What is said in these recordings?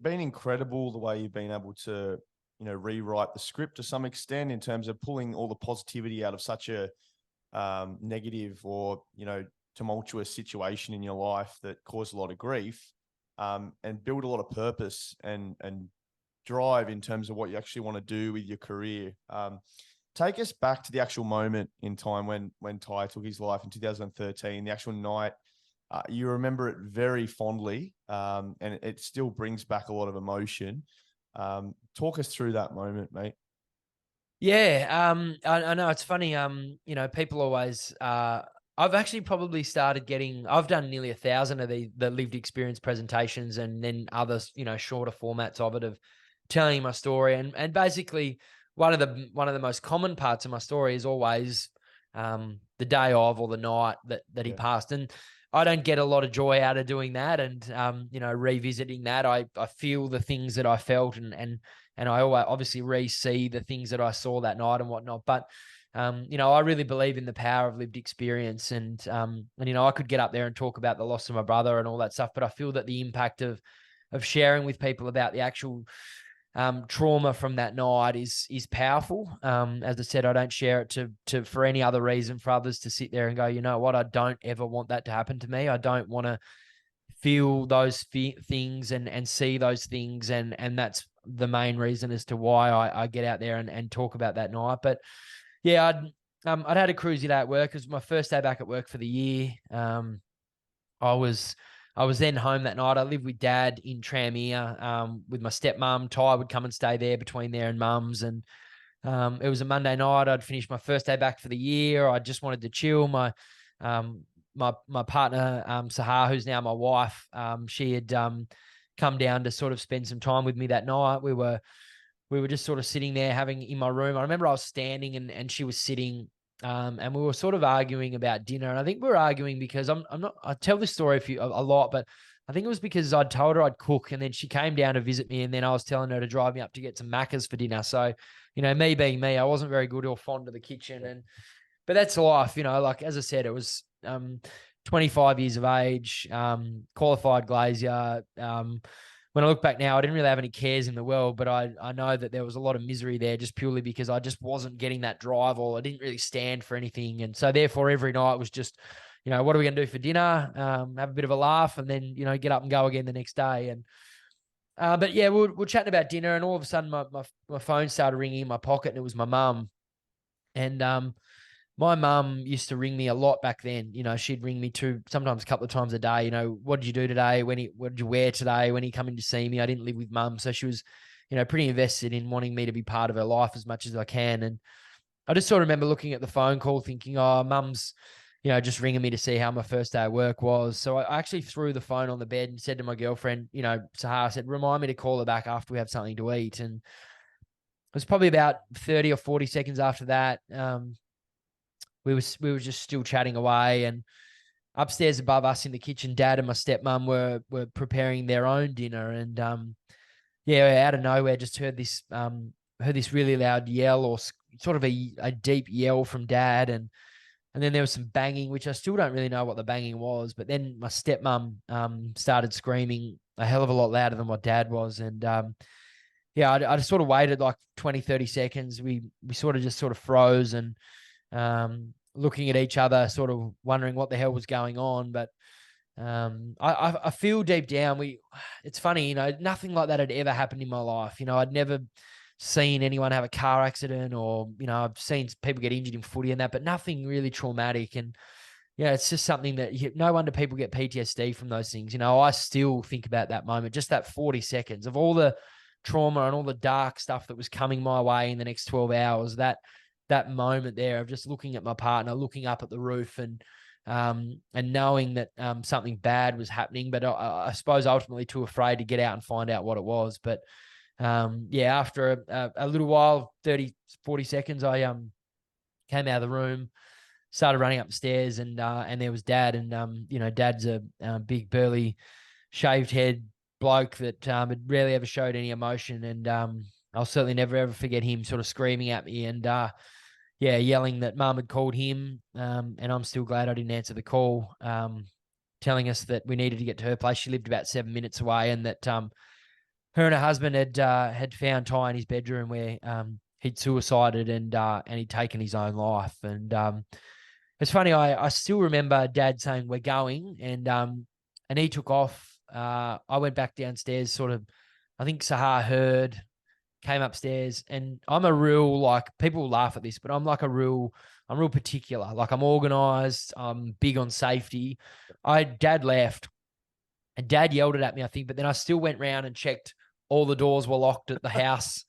been incredible the way you've been able to, rewrite the script to some extent in terms of pulling all the positivity out of such a negative or, tumultuous situation in your life that caused a lot of grief, and build a lot of purpose and drive in terms of what you actually want to do with your career. Take us back to the actual moment in time when Ty took his life in 2013, the actual night. You remember it very fondly, and it still brings back a lot of emotion. Talk us through that moment, mate. Yeah, I know it's funny. People always. I've actually probably started getting. I've done nearly 1,000 of the lived experience presentations, and then other shorter formats of it of telling my story. And basically, one of the most common parts of my story is always the day of or the night that he passed. And I don't get a lot of joy out of doing that and revisiting that. I feel the things that I felt and I always obviously re-see the things that I saw that night and whatnot. But I really believe in the power of lived experience, and I could get up there and talk about the loss of my brother and all that stuff, but I feel that the impact of sharing with people about the actual trauma from that night is powerful. As I said, I don't share it to for any other reason for others to sit there and go, you know what, I don't ever want that to happen to me. I don't want to feel those things and see those things, and that's the main reason as to why I get out there and talk about that night. But yeah, I'd had a cruisy day at work. It was my first day back at work for the year. I was then home that night. I lived with Dad in Tranmere with my stepmom. Ty would come and stay there between there and Mum's. And it was a Monday night. I'd finished my first day back for the year. I just wanted to chill. My partner, Sahar, who's now my wife, she had come down to sort of spend some time with me that night. We were just sort of sitting there having in my room. I remember I was standing and she was sitting. And we were sort of arguing about dinner. And I think we were arguing because I tell this story a lot, but I think it was because I'd told her I'd cook, and then she came down to visit me, and then I was telling her to drive me up to get some Maccas for dinner. So, me being me, I wasn't very good or fond of the kitchen. But that's life, like, as I said, it was 25 years of age, qualified glazier. When I look back now, I didn't really have any cares in the world, but I know that there was a lot of misery there just purely because I just wasn't getting that drive, or I didn't really stand for anything. And so therefore every night was just, what are we going to do for dinner? Have a bit of a laugh and then, get up and go again the next day. And, but yeah, we're chatting about dinner, and all of a sudden my phone started ringing in my pocket, and it was my mum. And, my mum used to ring me a lot back then. She'd ring me sometimes a couple of times a day. What did you do today? What did you wear today? When are you coming to see me? I didn't live with mum. So she was, pretty invested in wanting me to be part of her life as much as I can. And I just sort of remember looking at the phone call thinking, oh, mum's, just ringing me to see how my first day of work was. So I actually threw the phone on the bed and said to my girlfriend, Sahar, I said, remind me to call her back after we have something to eat. And it was probably about 30 or 40 seconds after that. We were just still chatting away, and upstairs above us in the kitchen, Dad and my stepmom were preparing their own dinner. And out of nowhere, just heard this really loud yell, or sort of a deep yell from Dad, and then there was some banging, which I still don't really know what the banging was. But then my stepmom started screaming a hell of a lot louder than what Dad was, and I just sort of waited like 20, 30 seconds. We sort of just sort of froze and looking at each other, sort of wondering what the hell was going on. But I feel deep down, it's funny, nothing like that had ever happened in my life. I'd never seen anyone have a car accident, or, I've seen people get injured in footy and that, but nothing really traumatic. And it's just something that no wonder people get PTSD from those things. I still think about that moment, just that 40 seconds of all the trauma and all the dark stuff that was coming my way in the next 12 hours, that moment there of just looking at my partner, looking up at the roof, and knowing that something bad was happening, but I suppose ultimately too afraid to get out and find out what it was. But after a little while, 30, 40 seconds, I came out of the room, started running up the stairs, and there was Dad. And Dad's a big, burly, shaved head bloke that had rarely ever showed any emotion. And I'll certainly never ever forget him sort of screaming at me and yelling that Mum had called him, and I'm still glad I didn't answer the call, telling us that we needed to get to her place. She lived about 7 minutes away, and that her and her husband had found Ty in his bedroom where he'd suicided and he'd taken his own life. And it's funny, I still remember Dad saying we're going, and he took off. I went back downstairs, sort of. I think Sahar heard, came upstairs, and I'm a real, like, people laugh at this, but I'm real particular. Like, I'm organized. I'm big on safety. Dad left, and Dad yelled it at me, I think, but then I still went round and checked all the doors were locked at the house.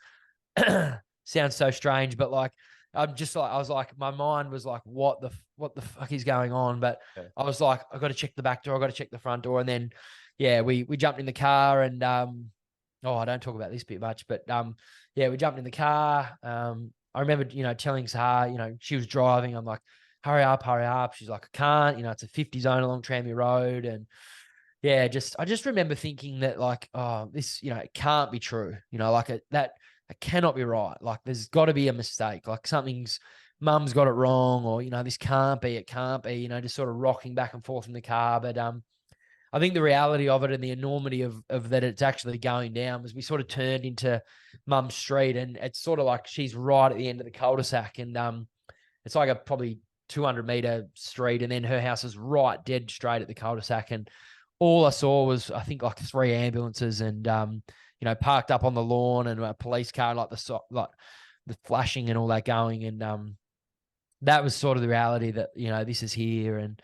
Sounds so strange, but like, I was like, my mind was like, what the fuck is going on? But Yeah. I was like, I got to check the back door. I got to check the front door. And then, yeah, we jumped in the car and, oh, I don't talk about this bit much, but, yeah, we jumped in the car. I remember, telling Sahar, she was driving. I'm like, hurry up, hurry up. She's like, I can't, it's a 50 zone along Tranmere Road. And yeah, I just remember thinking that, like, oh, this, it can't be true. Like that cannot be right. Like, there's got to be a mistake. Like, mum's got it wrong, or, this can't be, it can't be, just sort of rocking back and forth in the car. But I think the reality of it and the enormity of that it's actually going down was we sort of turned into Mum's street, and it's sort of like she's right at the end of the cul-de-sac, and it's like a probably 200-meter street, and then her house is right dead straight at the cul-de-sac. And all I saw was, I think, like 3 ambulances and, parked up on the lawn, and a police car, like the flashing and all that going. And that was sort of the reality that, this is here. And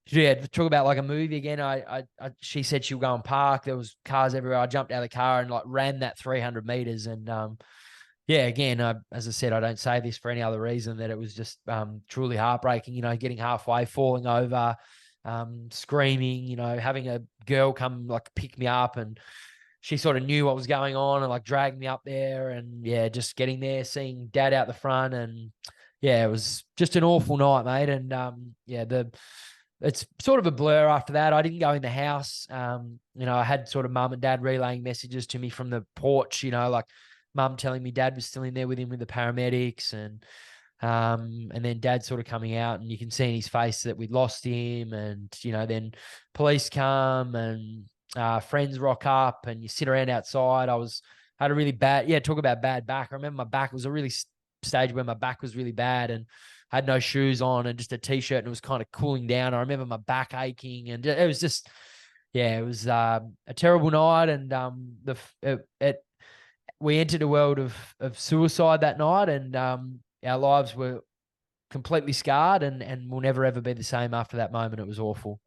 yeah, talk about like a movie again. She said she'll go and park. There was cars everywhere. I jumped out of the car and like ran that 300 meters. And yeah, again, as I said, I don't say this for any other reason that it was just truly heartbreaking, getting halfway, falling over, screaming, having a girl come like pick me up, and she sort of knew what was going on and like dragged me up there. And yeah, just getting there, seeing Dad out the front, and yeah, it was just an awful night, mate. And yeah, it's sort of a blur after that. I didn't go in the house. I had sort of Mum and Dad relaying messages to me from the porch, like Mum telling me Dad was still in there with him with the paramedics, and then Dad sort of coming out, and you can see in his face that we'd lost him. And, then police come, and friends rock up, and you sit around outside. Had a really bad, talk about bad back. I remember my back was a really stage where my back was really bad, and I had no shoes on and just a t-shirt, and it was kind of cooling down. I remember my back aching, and it was just, yeah, it was a terrible night. And we entered a world of suicide that night, and our lives were completely scarred, and will never ever be the same after that moment. It was awful.